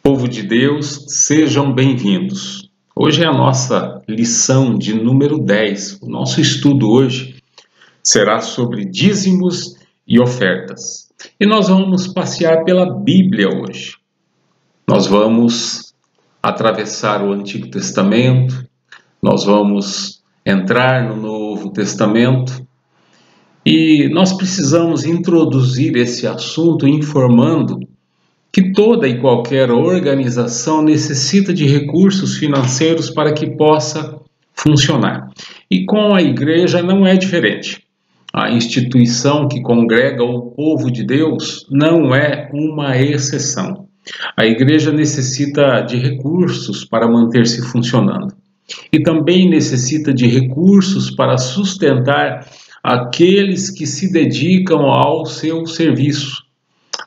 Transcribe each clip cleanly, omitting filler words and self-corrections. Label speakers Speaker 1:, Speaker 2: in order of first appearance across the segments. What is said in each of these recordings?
Speaker 1: Povo de Deus, sejam bem-vindos. Hoje é a nossa lição de número 10. O nosso estudo hoje será sobre dízimos e ofertas. E nós vamos passear pela Bíblia hoje. Nós vamos atravessar o Antigo Testamento, nós vamos entrar no Novo Testamento e nós precisamos introduzir esse assunto informando que toda e qualquer organização necessita de recursos financeiros para que possa funcionar. E com a igreja não é diferente. A instituição que congrega o povo de Deus não é uma exceção. A igreja necessita de recursos para manter-se funcionando. E também necessita de recursos para sustentar aqueles que se dedicam ao seu serviço,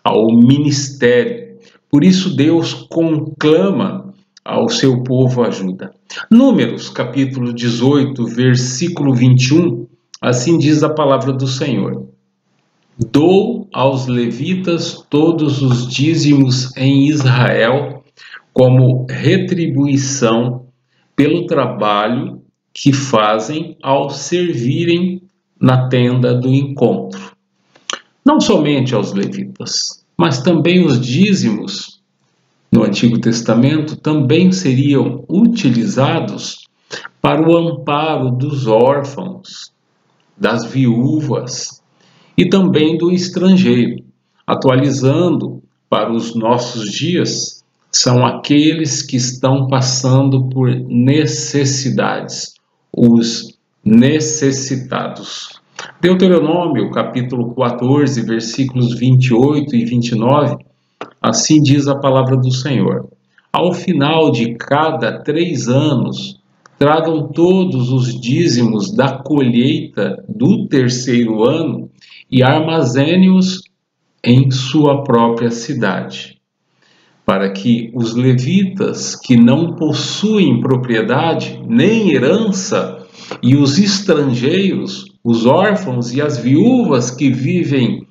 Speaker 1: ao ministério. Por isso Deus conclama ao seu povo ajuda. Números, capítulo 18, versículo 21, assim diz a palavra do Senhor. Dou aos levitas todos os dízimos em Israel como retribuição pelo trabalho que fazem ao servirem na tenda do encontro. Não somente aos levitas, mas também os dízimos no Antigo Testamento também seriam utilizados para o amparo dos órfãos, das viúvas e também do estrangeiro. Atualizando para os nossos dias, são aqueles que estão passando por necessidades, os necessitados. Deuteronômio, capítulo 14, versículos 28 e 29, assim diz a palavra do Senhor. Ao final de cada 3 anos, tragam todos os dízimos da colheita do 3º ano e armazene-os em sua própria cidade, para que os levitas que não possuem propriedade nem herança e os estrangeiros, os órfãos e as viúvas que vivem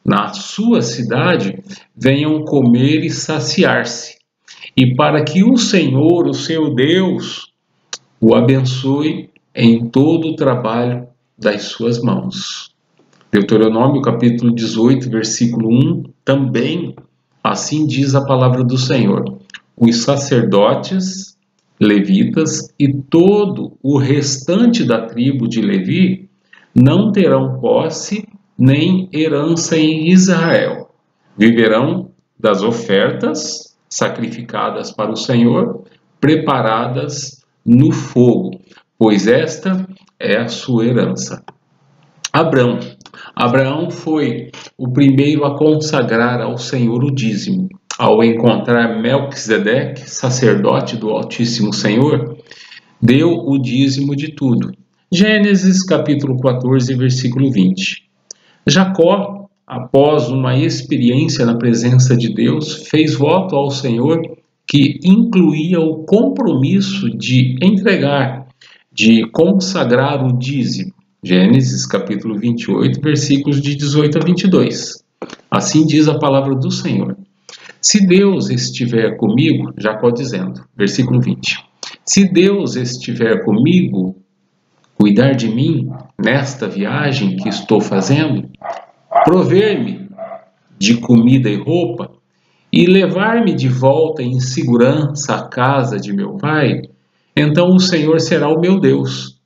Speaker 1: na sua cidade, venham comer e saciar-se. E para que o Senhor, o seu Deus, o abençoe em todo o trabalho das suas mãos. Deuteronômio, capítulo 18, versículo 1, também assim diz a palavra do Senhor. Os sacerdotes, levitas e todo o restante da tribo de Levi não terão posse nem herança em Israel. Viverão das ofertas sacrificadas para o Senhor, preparadas no fogo, pois esta é a sua herança. Abraão foi o primeiro a consagrar ao Senhor o dízimo. Ao encontrar Melquisedeque, sacerdote do Altíssimo Senhor, deu o dízimo de tudo. Gênesis capítulo 14, versículo 20. Jacó, após uma experiência na presença de Deus, fez voto ao Senhor que incluía o compromisso de entregar, de consagrar o dízimo. Gênesis capítulo 28, versículos de 18 a 22. Assim diz a palavra do Senhor. Se Deus estiver comigo, Jacó dizendo, versículo 20. Se Deus estiver comigo, cuidar de mim nesta viagem que estou fazendo, prover-me de comida e roupa e levar-me de volta em segurança à casa de meu pai, então o Senhor será o meu Deus.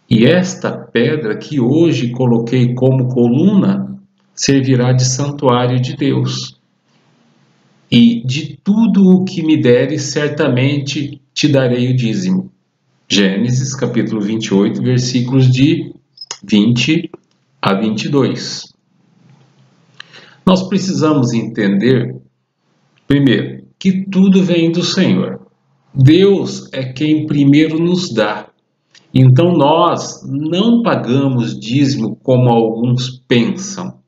Speaker 1: E esta pedra que hoje coloquei como coluna servirá de santuário de Deus. E de tudo o que me deres, certamente te darei o dízimo. Gênesis capítulo 28, versículos de 20 a 22. Nós precisamos entender, primeiro, que tudo vem do Senhor. Deus é quem primeiro nos dá. Então nós não pagamos dízimo como alguns pensam.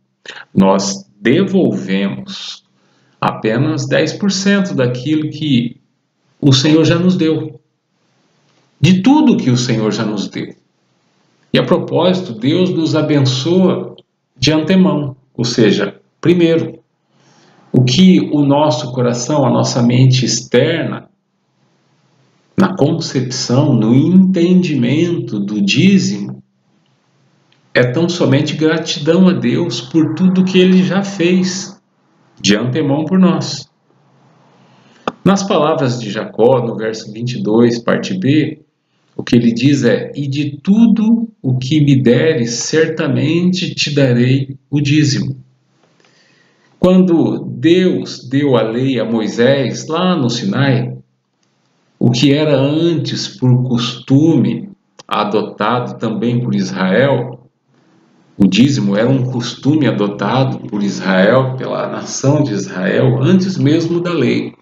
Speaker 1: Nós devolvemos apenas 10% daquilo que o Senhor já nos deu. De tudo que o Senhor já nos deu. E a propósito, Deus nos abençoa de antemão. Ou seja, primeiro, O que o nosso coração, a nossa mente externa, na concepção, no entendimento do dízimo, é tão somente gratidão a Deus por tudo que Ele já fez de antemão por nós. Nas palavras de Jacó, no verso 22, parte B, o que ele diz é: e de tudo o que me deres, certamente te darei o dízimo. Quando Deus deu a lei a Moisés, lá no Sinai, o que era antes por costume, adotado também por Israel, o dízimo era um costume adotado por Israel, pela nação de Israel, antes mesmo da lei.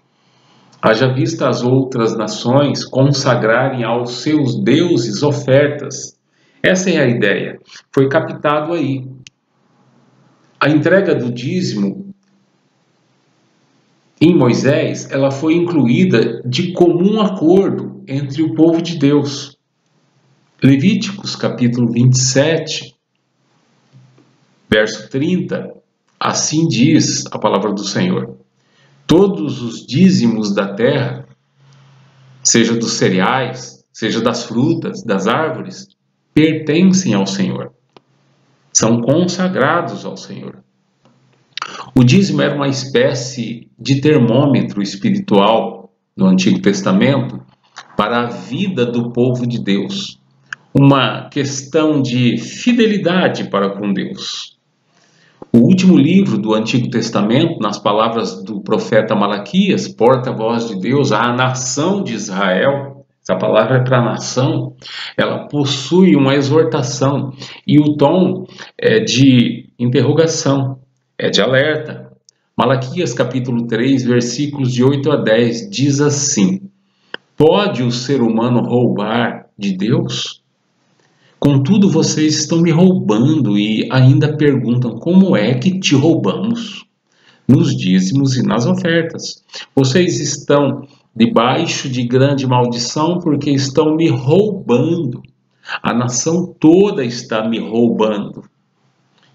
Speaker 1: Haja vista as outras nações consagrarem aos seus deuses ofertas. Essa é a ideia. Foi captado aí. A entrega do dízimo em Moisés, ela foi incluída de comum acordo entre o povo de Deus. Levíticos, capítulo 27, verso 30, assim diz a palavra do Senhor: todos os dízimos da terra, seja dos cereais, seja das frutas, das árvores, pertencem ao Senhor. São consagrados ao Senhor. O dízimo era uma espécie de termômetro espiritual no Antigo Testamento para a vida do povo de Deus. Uma questão de fidelidade para com Deus. O último livro do Antigo Testamento, nas palavras do profeta Malaquias, porta-voz de Deus à nação de Israel, essa palavra é para a nação, ela possui uma exortação e o tom é de interrogação, é de alerta. Malaquias capítulo 3, versículos de 8 a 10, diz assim: pode o ser humano roubar de Deus? Contudo, vocês estão me roubando e ainda perguntam como é que te roubamos? Nos dízimos e nas ofertas. Vocês estão debaixo de grande maldição porque estão me roubando. A nação toda está me roubando.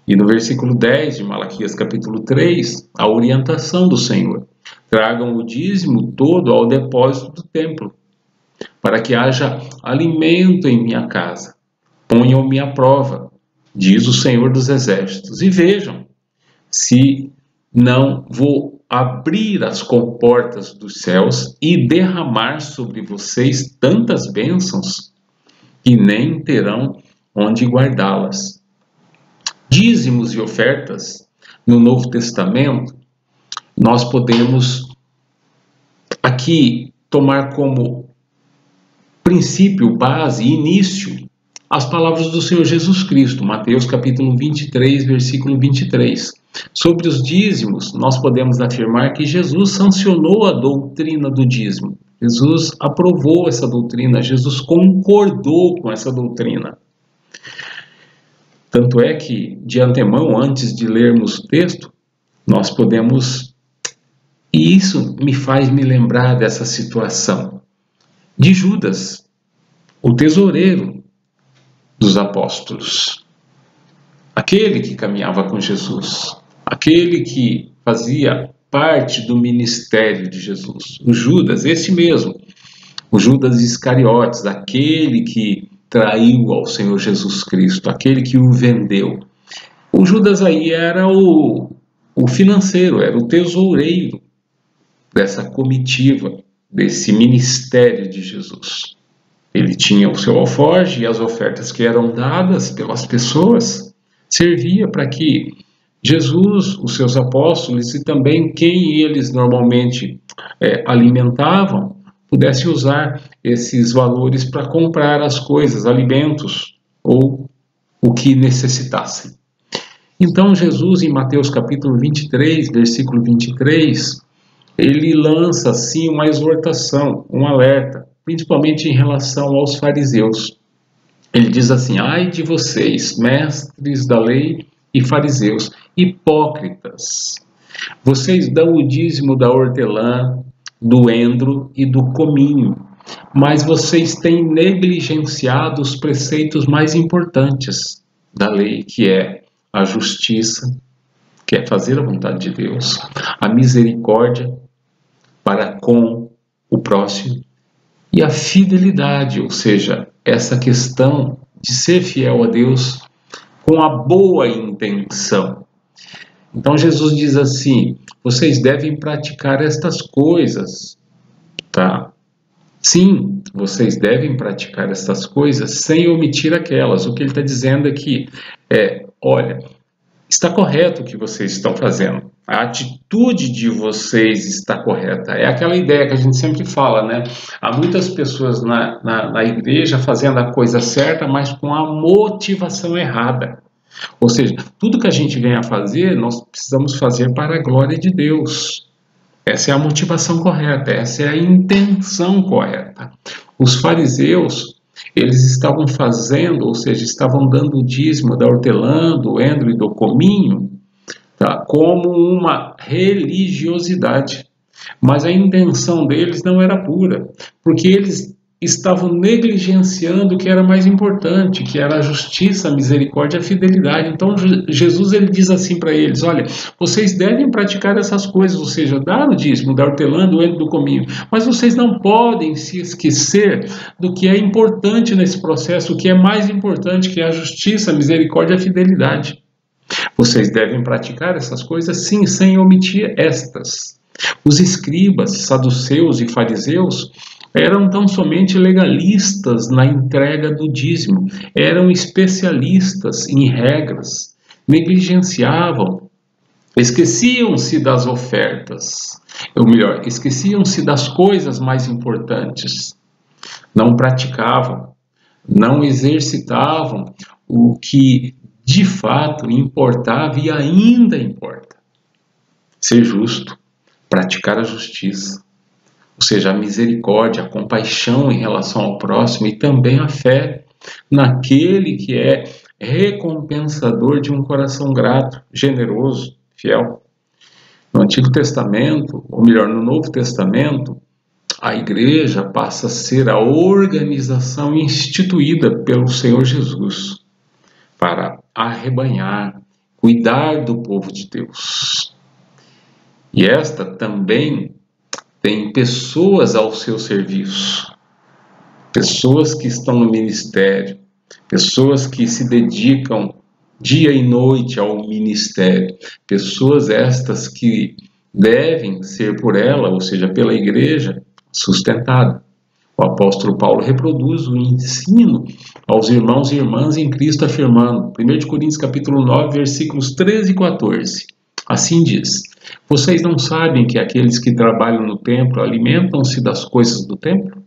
Speaker 1: E no versículo 10 de Malaquias capítulo 3, a orientação do Senhor: tragam o dízimo todo ao depósito do templo, para que haja alimento em minha casa. Ponham-me à prova, diz o Senhor dos Exércitos, e vejam se não vou abrir as comportas dos céus e derramar sobre vocês tantas bênçãos que nem terão onde guardá-las. Dízimos e ofertas, no Novo Testamento, nós podemos aqui tomar como princípio, base, início, as palavras do Senhor Jesus Cristo, Mateus capítulo 23, versículo 23. Sobre os dízimos, nós podemos afirmar que Jesus sancionou a doutrina do dízimo. Jesus aprovou essa doutrina, Jesus concordou com essa doutrina. Tanto é que, de antemão, antes de lermos o texto, nós podemos... E isso me faz me lembrar dessa situação de Judas, o tesoureiro dos apóstolos, aquele que caminhava com Jesus, aquele que fazia parte do ministério de Jesus, o Judas, esse mesmo, o Judas Iscariotes, aquele que traiu ao Senhor Jesus Cristo, aquele que o vendeu. O Judas aí era o financeiro, era o tesoureiro dessa comitiva, desse ministério de Jesus. Ele tinha o seu alforje e as ofertas que eram dadas pelas pessoas servia para que Jesus, os seus apóstolos e também quem eles normalmente alimentavam, pudesse usar esses valores para comprar as coisas, alimentos ou o que necessitassem. Então Jesus, em Mateus capítulo 23, versículo 23, ele lança assim uma exortação, um alerta, principalmente em relação aos fariseus. Ele diz assim: ai de vocês, mestres da lei e fariseus, hipócritas! Vocês dão o dízimo da hortelã, do endro e do cominho, mas vocês têm negligenciado os preceitos mais importantes da lei, que é a justiça, que é fazer a vontade de Deus, a misericórdia para com o próximo e a fidelidade, ou seja, essa questão de ser fiel a Deus com a boa intenção. Então Jesus diz assim: vocês devem praticar estas coisas, tá? Sim, vocês devem praticar estas coisas sem omitir aquelas. O que ele está dizendo aqui é: olha, está correto o que vocês estão fazendo. A atitude de vocês está correta. É aquela ideia que a gente sempre fala, né? Há muitas pessoas na igreja fazendo a coisa certa, mas com a motivação errada. Ou seja, tudo que a gente vem a fazer, nós precisamos fazer para a glória de Deus. Essa é a motivação correta, essa é a intenção correta. Os fariseus, eles estavam fazendo, ou seja, estavam dando o dízimo da hortelã, do endro e do cominho, tá, como uma religiosidade. Mas a intenção deles não era pura, porque eles estavam negligenciando o que era mais importante, que era a justiça, a misericórdia e a fidelidade. Então Jesus ele diz assim para eles: olha, vocês devem praticar essas coisas, ou seja, dar o dízimo, dar hortelã, do endro, do cominho, mas vocês não podem se esquecer do que é importante nesse processo, o que é mais importante, que é a justiça, a misericórdia e a fidelidade. Vocês devem praticar essas coisas, sim, sem omitir estas. Os escribas, saduceus e fariseus eram tão somente legalistas na entrega do dízimo, eram especialistas em regras, negligenciavam, esqueciam-se das ofertas, ou melhor, esqueciam-se das coisas mais importantes, não praticavam, não exercitavam o que de fato importava e ainda importa: ser justo, praticar a justiça, ou seja, a misericórdia, a compaixão em relação ao próximo e também a fé naquele que é recompensador de um coração grato, generoso, fiel. No Antigo Testamento, ou melhor, no Novo Testamento, a igreja passa a ser a organização instituída pelo Senhor Jesus para arrebanhar, cuidar do povo de Deus. E esta também tem pessoas ao seu serviço, pessoas que estão no ministério, pessoas que se dedicam dia e noite ao ministério, pessoas estas que devem ser por ela, ou seja, pela igreja, sustentada. O apóstolo Paulo reproduz o ensino aos irmãos e irmãs em Cristo, afirmando, 1 Coríntios capítulo 9, versículos 13 e 14, assim diz: vocês não sabem que aqueles que trabalham no templo alimentam-se das coisas do templo?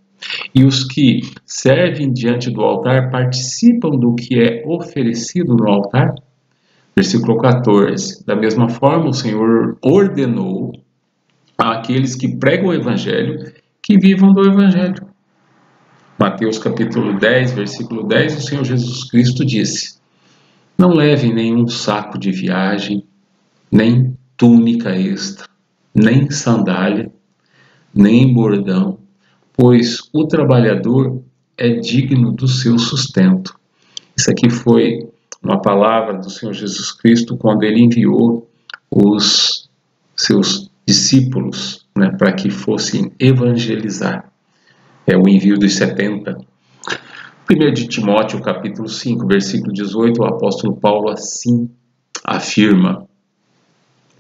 Speaker 1: E os que servem diante do altar participam do que é oferecido no altar? Versículo 14. Da mesma forma, o Senhor ordenou àqueles que pregam o evangelho que vivam do evangelho. Mateus capítulo 10, versículo 10, o Senhor Jesus Cristo disse: não levem nenhum saco de viagem, nem túnica extra, nem sandália, nem bordão, pois o trabalhador é digno do seu sustento. Isso aqui foi uma palavra do Senhor Jesus Cristo quando ele enviou os seus discípulos, para que fossem evangelizar. É o envio dos 70. 1 de Timóteo capítulo 5, versículo 18, o apóstolo Paulo assim afirma: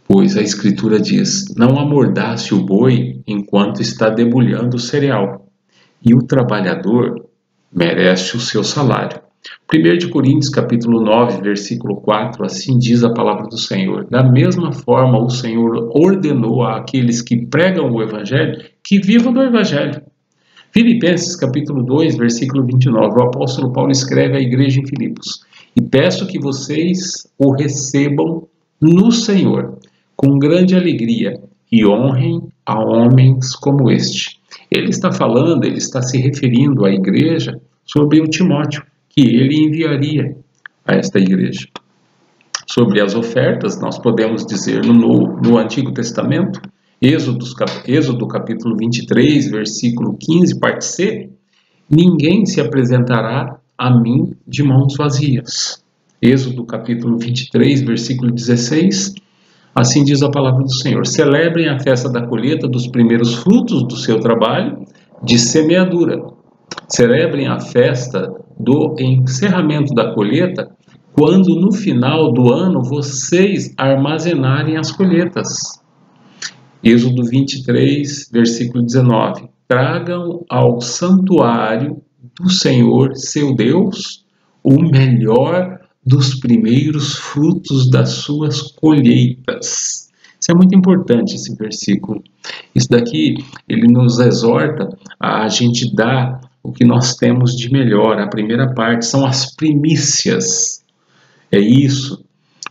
Speaker 1: pois a Escritura diz: não amordace o boi enquanto está debulhando o cereal, e o trabalhador merece o seu salário. 1 de Coríntios capítulo 9, versículo 4, assim diz a palavra do Senhor: da mesma forma o Senhor ordenou àqueles que pregam o evangelho que vivam do evangelho. Filipenses capítulo 2, versículo 29, o apóstolo Paulo escreve à igreja em Filipos: e peço que vocês o recebam no Senhor com grande alegria e honrem a homens como este. Ele está falando, ele está se referindo à igreja sobre o Timóteo, que ele enviaria a esta igreja. Sobre as ofertas, nós podemos dizer no Antigo Testamento, Êxodo capítulo 23, versículo 15, parte C: ninguém se apresentará a mim de mãos vazias. Êxodo capítulo 23, versículo 16: Assim diz a palavra do Senhor. Celebrem a festa da colheita dos primeiros frutos do seu trabalho de semeadura. Celebrem a festa do encerramento da colheita, quando no final do ano vocês armazenarem as colheitas. Êxodo 23, versículo 19. Tragam ao santuário do Senhor, seu Deus, o melhor dos primeiros frutos das suas colheitas. Isso é muito importante, esse versículo. Isso daqui, ele nos exorta a gente dar o que nós temos de melhor. A primeira parte são as primícias. É isso.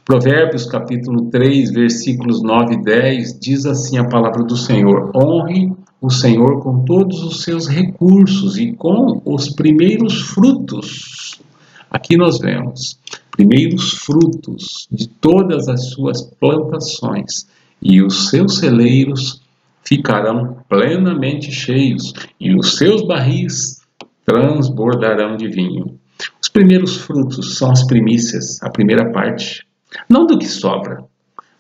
Speaker 1: Provérbios capítulo 3, versículos 9 e 10, diz assim a palavra do Senhor: honre o Senhor com todos os seus recursos e com os primeiros frutos. Aqui nós vemos primeiros frutos de todas as suas plantações, e os seus celeiros ficarão plenamente cheios, e os seus barris transbordarão de vinho. Os primeiros frutos são as primícias, a primeira parte. Não do que sobra,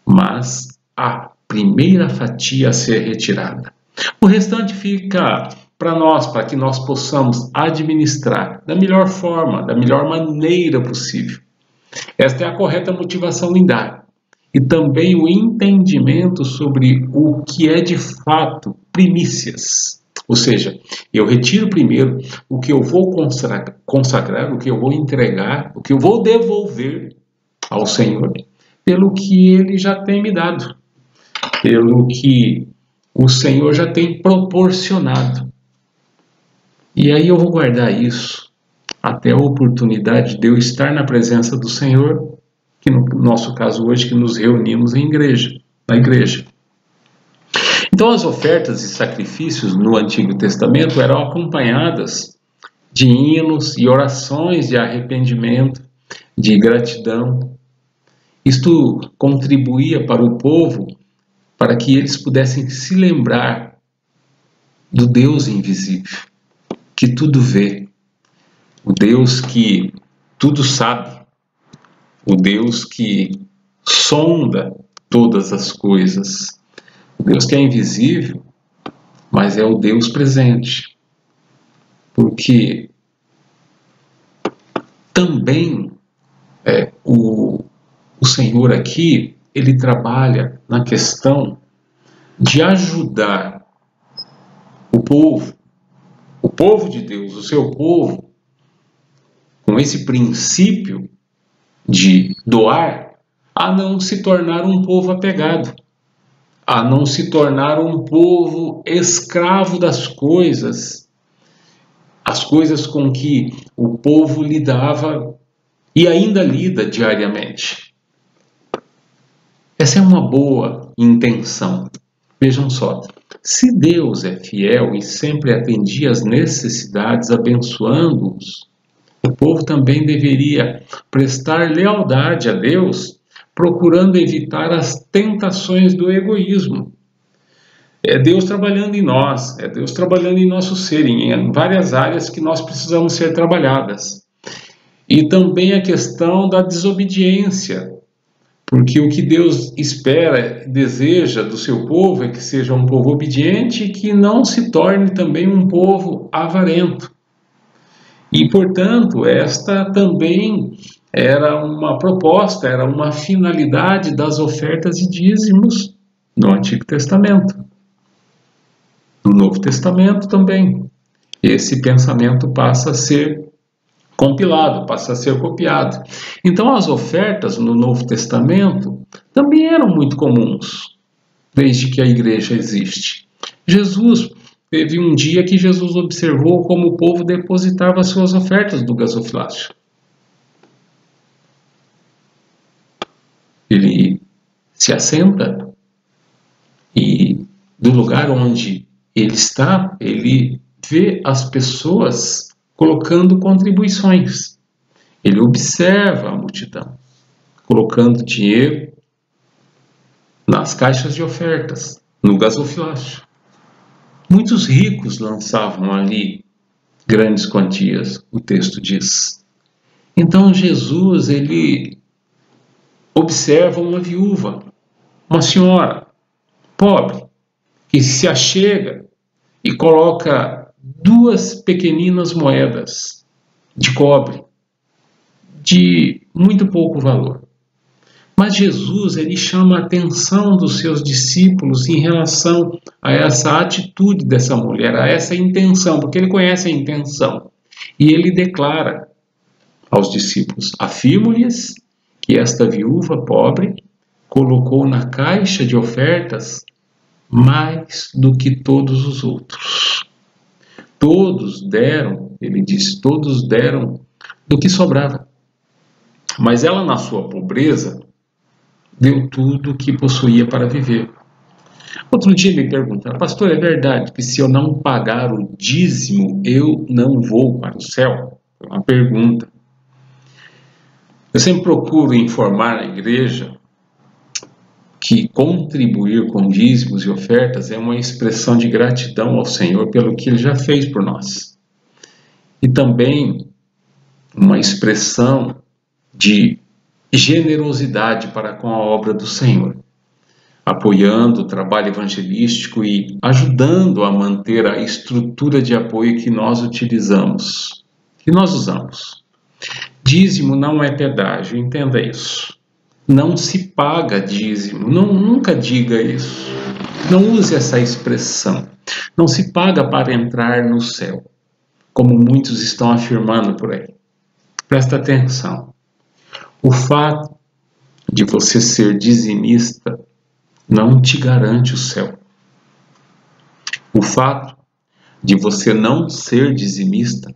Speaker 1: mas a primeira fatia a ser retirada. O restante fica para nós, para que nós possamos administrar da melhor forma, da melhor maneira possível. Esta é a correta motivação em dar. E também o entendimento sobre o que é de fato primícias. Ou seja, eu retiro primeiro o que eu vou consagrar, o que eu vou entregar, o que eu vou devolver ao Senhor, pelo que Ele já tem me dado, pelo que o Senhor já tem proporcionado. E aí eu vou guardar isso até a oportunidade de eu estar na presença do Senhor, que no nosso caso hoje, que nos reunimos em igreja, na igreja. Então as ofertas e sacrifícios no Antigo Testamento eram acompanhadas de hinos e orações de arrependimento, de gratidão. Isto contribuía para o povo, para que eles pudessem se lembrar do Deus invisível, que tudo vê, o Deus que tudo sabe, o Deus que sonda todas as coisas, o Deus que é invisível, mas é o Deus presente. Porque também o Senhor aqui, ele trabalha na questão de ajudar o povo de Deus, o seu povo, com esse princípio de doar, a não se tornar um povo apegado, a não se tornar um povo escravo das coisas, as coisas com que o povo lidava e ainda lida diariamente. Essa é uma boa intenção. Vejam só, se Deus é fiel e sempre atendia às necessidades abençoando-os, o povo também deveria prestar lealdade a Deus, procurando evitar as tentações do egoísmo. É Deus trabalhando em nós, é Deus trabalhando em nosso ser, em várias áreas que nós precisamos ser trabalhadas. E também a questão da desobediência, porque o que Deus espera, deseja do seu povo é que seja um povo obediente e que não se torne também um povo avarento. E, portanto, esta também era uma proposta, era uma finalidade das ofertas e dízimos no Antigo Testamento. No Novo Testamento também. Esse pensamento passa a ser compilado, passa a ser copiado. Então as ofertas no Novo Testamento também eram muito comuns, desde que a igreja existe. Teve um dia que Jesus observou como o povo depositava suas ofertas do gasofilácio. Ele se assenta e do lugar onde ele está, ele vê as pessoas colocando contribuições. Ele observa a multidão, colocando dinheiro nas caixas de ofertas, no gasofilácio. Muitos ricos lançavam ali grandes quantias, o texto diz. Então Jesus, ele observa uma viúva uma senhora pobre que se achega e coloca 2 pequeninas moedas de cobre de muito pouco valor. Mas Jesus, ele chama a atenção dos seus discípulos em relação a essa atitude dessa mulher, a essa intenção, porque ele conhece a intenção. E ele declara aos discípulos: afirmo-lhes que esta viúva pobre colocou na caixa de ofertas mais do que todos os outros. Todos deram, ele diz, todos deram do que sobrava. Mas ela, na sua pobreza, deu tudo o que possuía para viver. Outro dia me perguntaram: pastor, é verdade que se eu não pagar o dízimo, eu não vou para o céu? É uma pergunta. Eu sempre procuro informar a igreja que contribuir com dízimos e ofertas é uma expressão de gratidão ao Senhor pelo que Ele já fez por nós. E também uma expressão de generosidade para com a obra do Senhor, apoiando o trabalho evangelístico e ajudando a manter a estrutura de apoio que nós utilizamos, que nós usamos. Dízimo não é pedágio, entenda isso. Não se paga dízimo, nunca diga isso. Não use essa expressão. Não se paga para entrar no céu, como muitos estão afirmando por aí. Presta atenção. O fato de você ser dizimista não te garante o céu. O fato de você não ser dizimista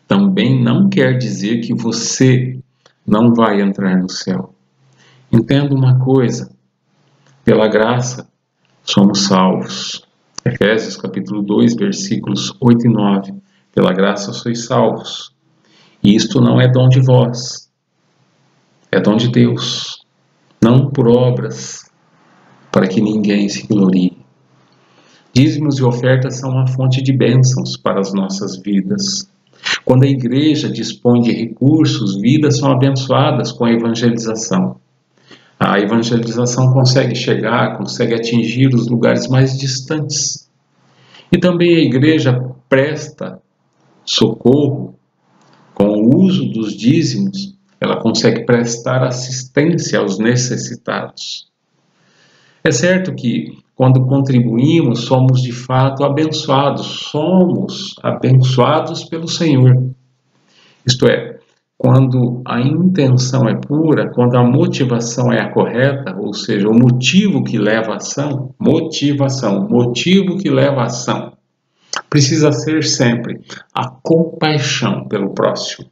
Speaker 1: também não quer dizer que você não vai entrar no céu. Entenda uma coisa: pela graça somos salvos. Efésios capítulo 2, versículos 8 e 9. Pela graça sois salvos. E isto não é dom de vós, é dom de Deus, não por obras, para que ninguém se glorie. Dízimos e ofertas são uma fonte de bênçãos para as nossas vidas. Quando a igreja dispõe de recursos, vidas são abençoadas com a evangelização. A evangelização consegue chegar, consegue atingir os lugares mais distantes. E também a igreja presta socorro com o uso dos dízimos. Ela consegue prestar assistência aos necessitados. É certo que quando contribuímos, somos de fato abençoados. Somos abençoados pelo Senhor. Isto é, quando a intenção é pura, quando a motivação é a correta, ou seja, o motivo que leva à ação, motivo que leva à ação, precisa ser sempre a compaixão pelo próximo,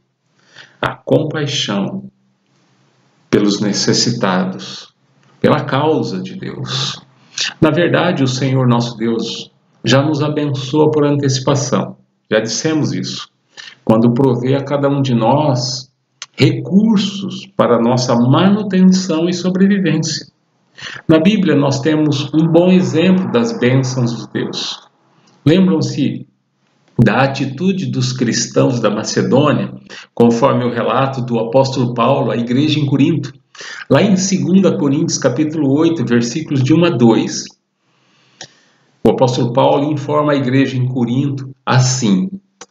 Speaker 1: a compaixão pelos necessitados, pela causa de Deus. Na verdade, o Senhor nosso Deus já nos abençoa por antecipação. Já dissemos isso. Quando provê a cada um de nós recursos para a nossa manutenção e sobrevivência. Na Bíblia nós temos um bom exemplo das bênçãos de Deus. Lembram-se da atitude dos cristãos da Macedônia, conforme o relato do apóstolo Paulo à igreja em Corinto? Lá em 2 Coríntios capítulo 8, versículos de 1 a 2. O apóstolo Paulo informa a igreja em Corinto assim: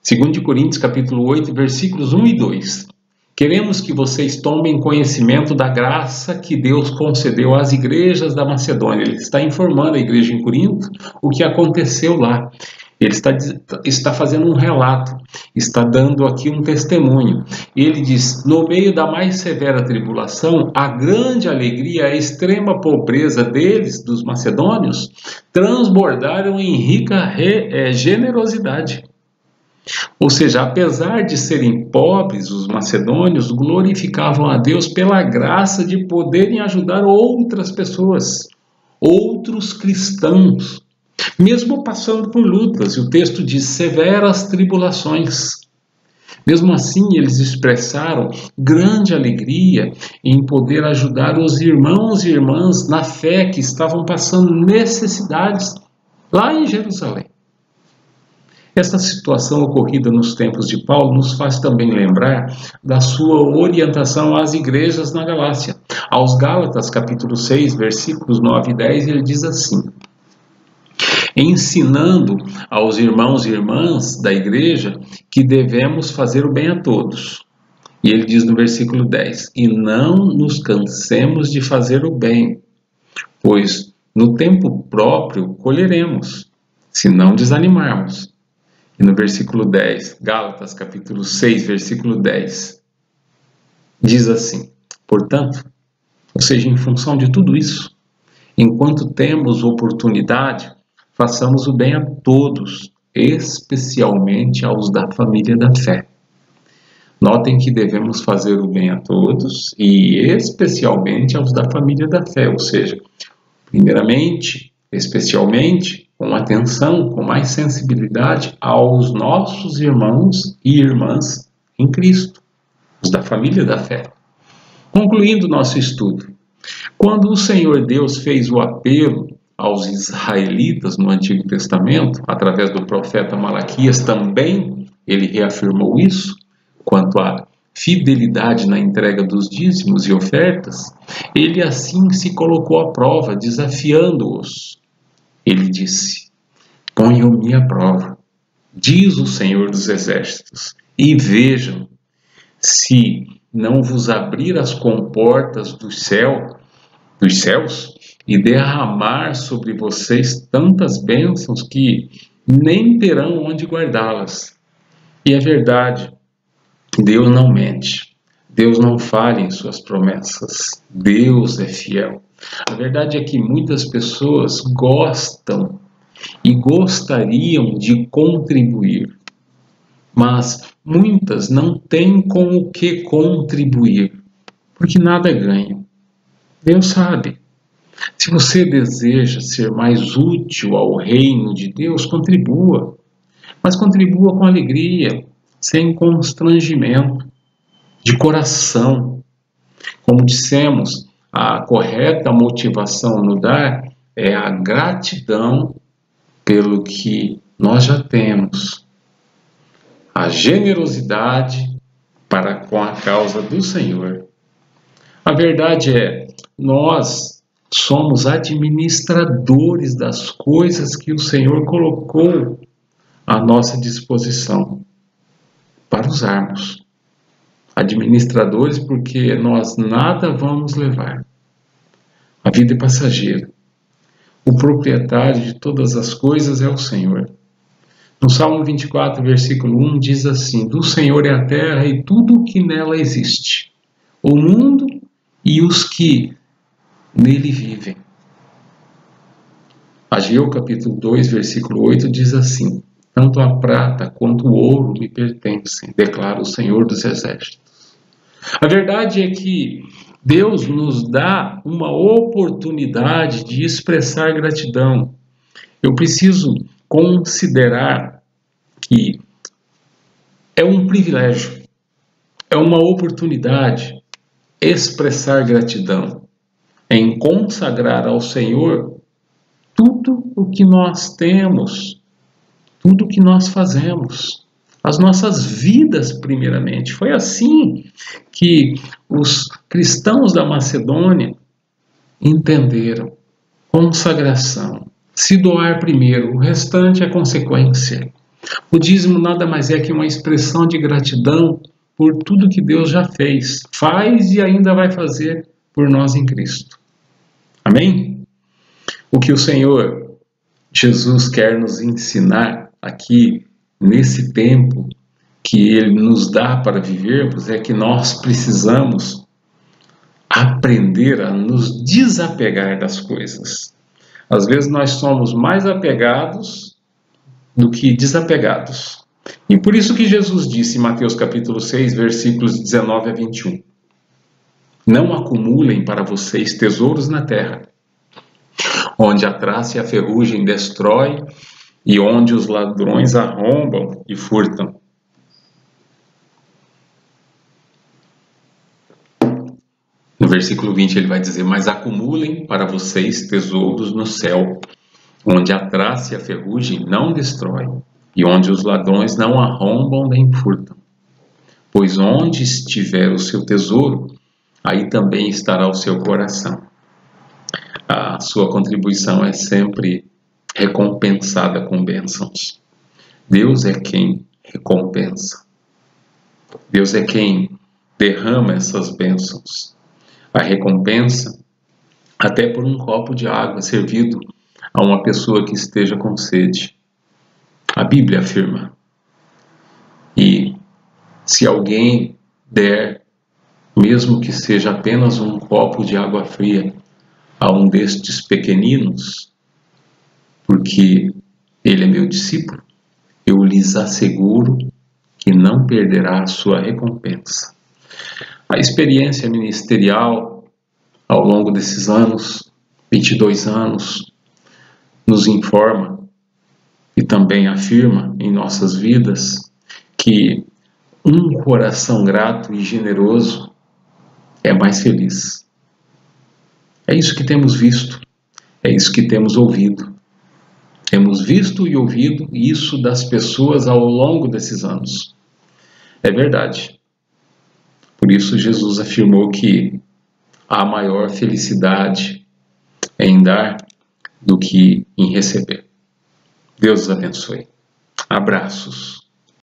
Speaker 1: 2 Coríntios capítulo 8, versículos 1 e 2. Queremos que vocês tomem conhecimento da graça que Deus concedeu às igrejas da Macedônia. Ele está informando a igreja em Corinto o que aconteceu lá. Ele está fazendo um relato, está dando aqui um testemunho. Ele diz: no meio da mais severa tribulação, a grande alegria, a extrema pobreza deles, dos macedônios, transbordaram em rica generosidade. Ou seja, apesar de serem pobres, os macedônios glorificavam a Deus pela graça de poderem ajudar outras pessoas, outros cristãos, mesmo passando por lutas. E o texto diz severas tribulações. Mesmo assim, eles expressaram grande alegria em poder ajudar os irmãos e irmãs na fé que estavam passando necessidades lá em Jerusalém. Esta situação ocorrida nos tempos de Paulo nos faz também lembrar da sua orientação às igrejas na Galácia. Aos Gálatas, capítulo 6, versículos 9 e 10, ele diz assim: ensinando aos irmãos e irmãs da igreja que devemos fazer o bem a todos. E ele diz no versículo 10, e não nos cansemos de fazer o bem, pois no tempo próprio colheremos, se não desanimarmos. E no versículo 10, Gálatas capítulo 6, versículo 10, diz assim: portanto, ou seja, em função de tudo isso, enquanto temos oportunidade, façamos o bem a todos, especialmente aos da família da fé. Notem que devemos fazer o bem a todos e especialmente aos da família da fé, ou seja, primeiramente, especialmente, com atenção, com mais sensibilidade aos nossos irmãos e irmãs em Cristo, os da família da fé. Concluindo nosso estudo, quando o Senhor Deus fez o apelo aos israelitas no Antigo Testamento, através do profeta Malaquias, também ele reafirmou isso, quanto à fidelidade na entrega dos dízimos e ofertas, ele assim se colocou à prova, desafiando-os. Ele disse: ponham-me à prova, diz o Senhor dos Exércitos, e vejam se não vos abrir as comportas dos céus e derramar sobre vocês tantas bênçãos que nem terão onde guardá-las. E é verdade, Deus não mente, Deus não falha em suas promessas, Deus é fiel. A verdade é que muitas pessoas gostam e gostariam de contribuir, mas muitas não têm com o que contribuir, porque nada ganham. Deus sabe. Se você deseja ser mais útil ao reino de Deus, contribua, mas contribua com alegria, sem constrangimento, de coração. Como dissemos, a correta motivação no dar é a gratidão pelo que nós já temos, a generosidade para com a causa do Senhor. A verdade é, nós somos administradores das coisas que o Senhor colocou à nossa disposição para usarmos. Administradores porque nós nada vamos levar. A vida é passageira. O proprietário de todas as coisas é o Senhor. No Salmo 24, versículo 1, diz assim: do Senhor é a terra e tudo o que nela existe, o mundo e os que nele vivem. Ageu capítulo 2, versículo 8 diz assim: tanto a prata quanto o ouro me pertencem, declara o Senhor dos Exércitos. A verdade é que Deus nos dá uma oportunidade de expressar gratidão. Eu preciso considerar que é um privilégio, é uma oportunidade expressar gratidão, em consagrar ao Senhor tudo o que nós temos, tudo o que nós fazemos, as nossas vidas primeiramente. Foi assim que os cristãos da Macedônia entenderam: consagração, se doar primeiro, o restante é consequência. O dízimo nada mais é que uma expressão de gratidão por tudo que Deus já fez, faz e ainda vai fazer por nós em Cristo. Amém? O que o Senhor Jesus quer nos ensinar aqui, nesse tempo que Ele nos dá para vivermos, é que nós precisamos aprender a nos desapegar das coisas. Às vezes nós somos mais apegados do que desapegados. E por isso que Jesus disse em Mateus capítulo 6, versículos 19 a 21. Não acumulem para vocês tesouros na terra, onde a traça e a ferrugem destrói e onde os ladrões arrombam e furtam. No versículo 20 ele vai dizer: mas acumulem para vocês tesouros no céu, onde a traça e a ferrugem não destroem e onde os ladrões não arrombam nem furtam. Pois onde estiver o seu tesouro, aí também estará o seu coração. A sua contribuição é sempre recompensada com bênçãos. Deus é quem recompensa. Deus é quem derrama essas bênçãos. A recompensa, até por um copo de água servido a uma pessoa que esteja com sede. A Bíblia afirma. E se alguém der, mesmo que seja apenas um copo de água fria, a um destes pequeninos, porque ele é meu discípulo, eu lhes asseguro que não perderá a sua recompensa. A experiência ministerial ao longo desses anos, 22 anos, nos informa e também afirma em nossas vidas que um coração grato e generoso é mais feliz. É isso que temos visto, é isso que temos ouvido. Temos visto e ouvido isso das pessoas ao longo desses anos. É verdade. Por isso Jesus afirmou que há maior felicidade em dar do que em receber. Deus os abençoe. Abraços.